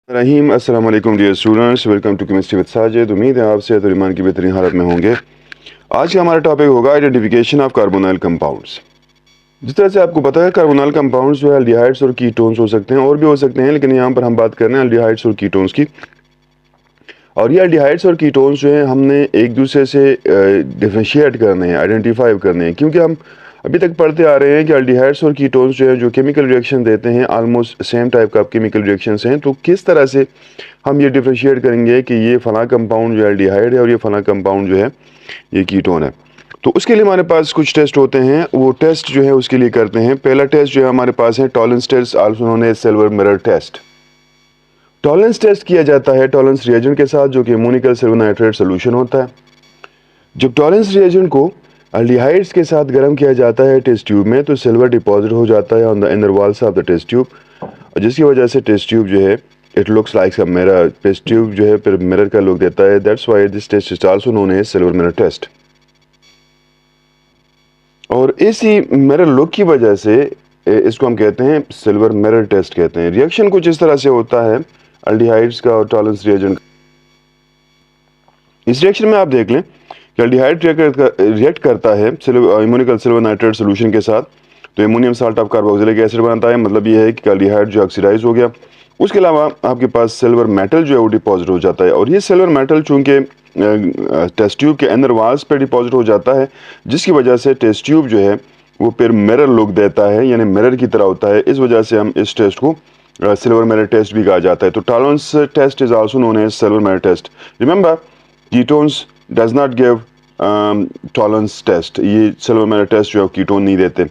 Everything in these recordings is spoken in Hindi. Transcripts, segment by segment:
रहीम अस्सलाम वालेकुम dear students, welcome to chemistry with Sajid. उम्मीद है आप सेहत और ईमान की बेहतरीन हालत में होंगे। आज का हमारा टॉपिक होगा आइडेंटिफिकेशन ऑफ कार्बोनाइल कंपाउंड्स। जिस तरह से आपको पता है कार्बोनाइल कंपाउंड्स जो है एल्डिहाइड्स और कीटोन्स हो सकते हैं और भी हो सकते हैं, लेकिन यहाँ पर हम बात कर रहे हैं एल्डिहाइड्स और कीटोन्स की। और ये एल्डिहाइड्स और कीटोन्स जो है हमने एक दूसरे से डिफरेंशिएट करने हैं, आइडेंटिफाई करने हैं, क्योंकि हम अभी तक पढ़ते आ रहे हैं कि एल्डिहाइड्स और कीटोन्स जो है जो केमिकल रिएक्शन देते हैं ऑलमोस्ट सेम टाइप का केमिकल रिएक्शंस हैं। तो किस तरह से हम ये डिफरेंशिएट करेंगे कि ये फला कंपाउंड जो है एल्डिहाइड है और ये फला कंपाउंड जो है ये कीटोन है। तो उसके लिए हमारे पास कुछ टेस्ट होते हैं, वो टेस्ट जो है उसके लिए करते हैं। पहला टेस्ट जो है हमारे पास है Tollens test, also known as silver mirror test. Tollens test किया जाता है टॉलरेंस रिएजेंट के साथ, जो कि अमोनिकल सिल्वर नाइट्रेट सोल्यूशन होता है। जब टॉलरेंस रिएजेंट को एल्डिहाइड्स के साथ गर्म किया जाता है टेस्ट ट्यूब में, तो सिल्वर डिपॉजिट हो जाता है on the inner walls of the test tube, जिसकी वजह से टेस्ट ट्यूब जो है it looks like a mirror. Test tube जो है फिर मिरर का लुक देता है। That's why this test is also known as silver mirror test. और इसी मिरर लुक की वजह से इसको हम कहते हैं सिल्वर मिरर टेस्ट कहते हैं। रिएक्शन कुछ इस तरह से होता है एल्डिहाइड्स का और टॉलरेंस रिएजेंट। इस रिएक्शन में आप देख लें कि एल्डिहाइड रिएक्ट करता है अमोनिकल सिल्वर नाइट्रेट सोल्यूशन के साथ, तो ammonium salt of carboxylic acid बनता है। मतलब ये है कि एल्डिहाइड जो ऑक्सीडाइज हो गया। उसके अलावा आपके पास सिल्वर मेटल जो है वो डिपॉजिट हो जाता है, और ये सिल्वर मेटल चूंकि टेस्ट ट्यूब के अंदर वाल्स पे डिपॉजिट हो जाता है, जिसकी वजह से टेस्ट ट्यूब जो है वो फिर मिरर लुक देता है, यानी मिरर की तरह होता है। इस वजह से हम इस टेस्ट को सिल्वर मिरर टेस्ट भी कहा जाता है। तो Tollens test is also known as silver mirror test. Remember, ketones does not give Tollens test. ये सिल्वर मिरर टेस्ट जो है कीटोन नहीं देते।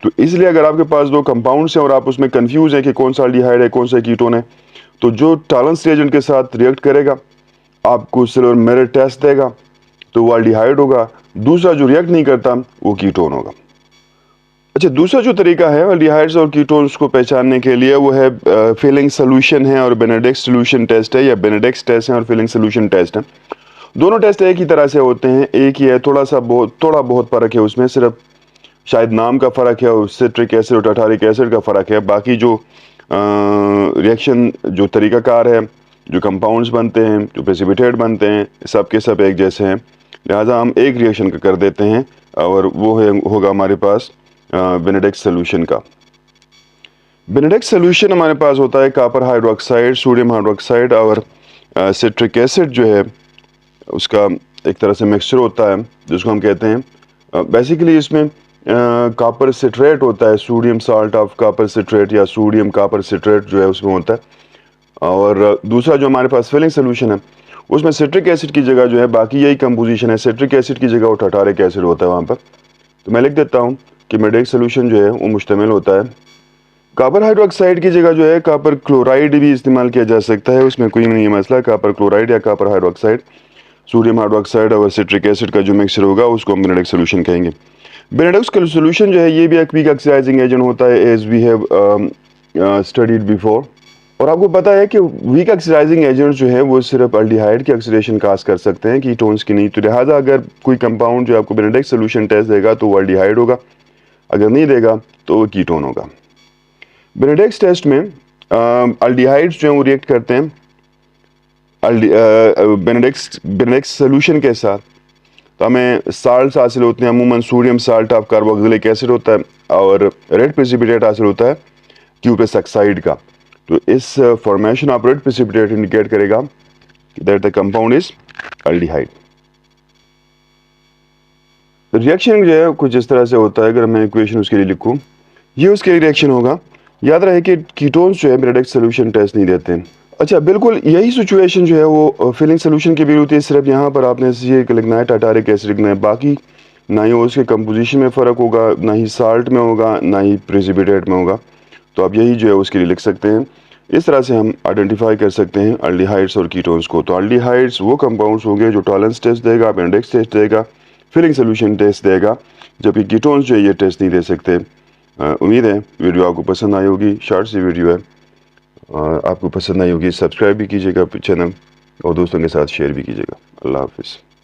तो इसलिए अगर आपके पास दो कंपाउंड्स हैं और आप उसमें कंफ्यूज हैं कि कौन सा एल्डिहाइड है कौन सा कीटोन है, तो जो टॉलरेंस रिएजेंट के साथ रिएक्ट करेगा आपको सिल्वर मिरर टेस्ट देगा, तो वो एल्डिहाइड होगा। दूसरा जो रिएक्ट नहीं करता वो कीटोन होगा। अच्छा, दूसरा जो तरीका है एल्डिहाइड्स और कीटोन्स को पहचानने के लिए वो है फिलिंग सोल्यूशन है और बेनेडिक्ट सोल्यूशन टेस्ट है, या बेनेडिक्ट टेस्ट है और फिलिंग सोल्यूशन टेस्ट है। दोनों टेस्ट एक ही तरह से होते हैं, एक ही है, थोड़ा बहुत फर्क है उसमें, सिर्फ शायद नाम का फ़र्क है और सिट्रिक एसिड और टार्टारिक एसिड का फ़र्क है। बाकी जो रिएक्शन जो तरीक़ाकार है, जो कंपाउंड्स बनते हैं, जो प्रेसिपिटेट बनते हैं, सब के सब एक जैसे हैं। लिहाजा हम एक रिएक्शन का कर देते हैं और वो होगा हमारे पास बेनेडिक्ट सोल्यूशन का। बेनेडिक्ट सोल्यूशन हमारे पास होता है कॉपर हाइड्रोक्साइड, सोडियम हाइड्रोक्साइड और सिट्रिक एसिड जो है उसका एक तरह से मिक्सचर होता है, जिसको हम कहते हैं बेसिकली इसमें कॉपर सिट्रेट होता है, sodium salt of copper citrate या सोडियम कॉपर सिट्रेट जो है उसमें होता है। और दूसरा जो हमारे पास फिलिंग सोल्यूशन है उसमें सिट्रिक एसिड की जगह जो है बाकी यही कंपोजिशन है, सिट्रिक एसिड की जगह वो टार्टारिक एसिड होता है वहाँ पर। तो मैं लिख देता हूँ कि बेनेडिक्ट सोल्यूशन जो है वो मुश्तमिल होता है, कॉपर हाइड्रोक्साइड की जगह जो है कॉपर क्लोराइड भी इस्तेमाल किया जा सकता है, उसमें कोई नहीं है मसला। कॉपर क्लोराइड या कॉपर हाइड्रोक्साइड, सोडियम हाइड्रोक्साइड और सिट्रिक एसिड का जो मिक्सचर होगा उसको हम बेनेडिक्ट सोल्यूशन कहेंगे। बेनेडिक्ट सोल्यूशन जो है ये भी एक वीक ऑक्सीडाइजिंग एजेंट होता है, as we have studied before. और आपको पता है कि वीक ऑक्सीडाइजिंग एजेंट जो है वो सिर्फ एल्डिहाइड की ऑक्सीडेशन काज कर सकते हैं, कीटोन्स की नहीं। तो लिहाजा अगर कोई कंपाउंड जो आपको बेनेडिक्ट सोल्यूशन टेस्ट देगा तो वो एल्डिहाइड होगा, अगर नहीं देगा तो वो कीटोन होगा। बेनेडिक्ट टेस्ट में एल्डिहाइड्स जो है वो रिएक्ट करते हैं बेनेडिक्ट सोल्यूशन के साथ, तो हमें साल्ट हासिल होते हैं। अमूमन sodium salt of carboxylic acid होता है और रेड प्रेसिपिटेट हासिल होता है क्यूप्रस ऑक्साइड का। तो इस formation of red precipitate indicate करेगा that the compound is aldehyde. Reaction जो है कुछ इस तरह से होता है, अगर मैं इक्वेशन उसके लिए लिखूं, ये उसके रिएक्शन होगा। याद रहे कि कीटोन्स जो है बेनेडिक्ट सोल्यूशन टेस्ट नहीं देते। अच्छा, बिल्कुल यही सिचुएशन जो है वो फिलिंग सोल्यूशन की भी होती है, सिर्फ यहाँ पर आपने ये लिखना है टार्टारिक एसिड लिखना है, बाकी ना ही उसके कंपोजिशन में फ़र्क होगा, ना ही साल्ट में होगा, ना ही प्रेसिपिटेट में होगा। तो आप यही जो है उसके लिए लिख सकते हैं। इस तरह से हम आइडेंटिफाई कर सकते हैं एल्डिहाइड्स और कीटोन्स को। तो एल्डिहाइड्स वो कंपाउंड्स होंगे जो टॉलरेंस टेस्ट देगा, बेनेडिक्ट टेस्ट देगा, फिलिंग सोल्यूशन टेस्ट देगा, जबकि कीटोन्स जो है ये टेस्ट नहीं दे सकते। उम्मीद है वीडियो आपको पसंद आई होगी, शॉर्ट सी वीडियो है, आपको पसंद आई होगी। सब्सक्राइब भी कीजिएगा चैनल और दोस्तों के साथ शेयर भी कीजिएगा। अल्लाह हाफिज़।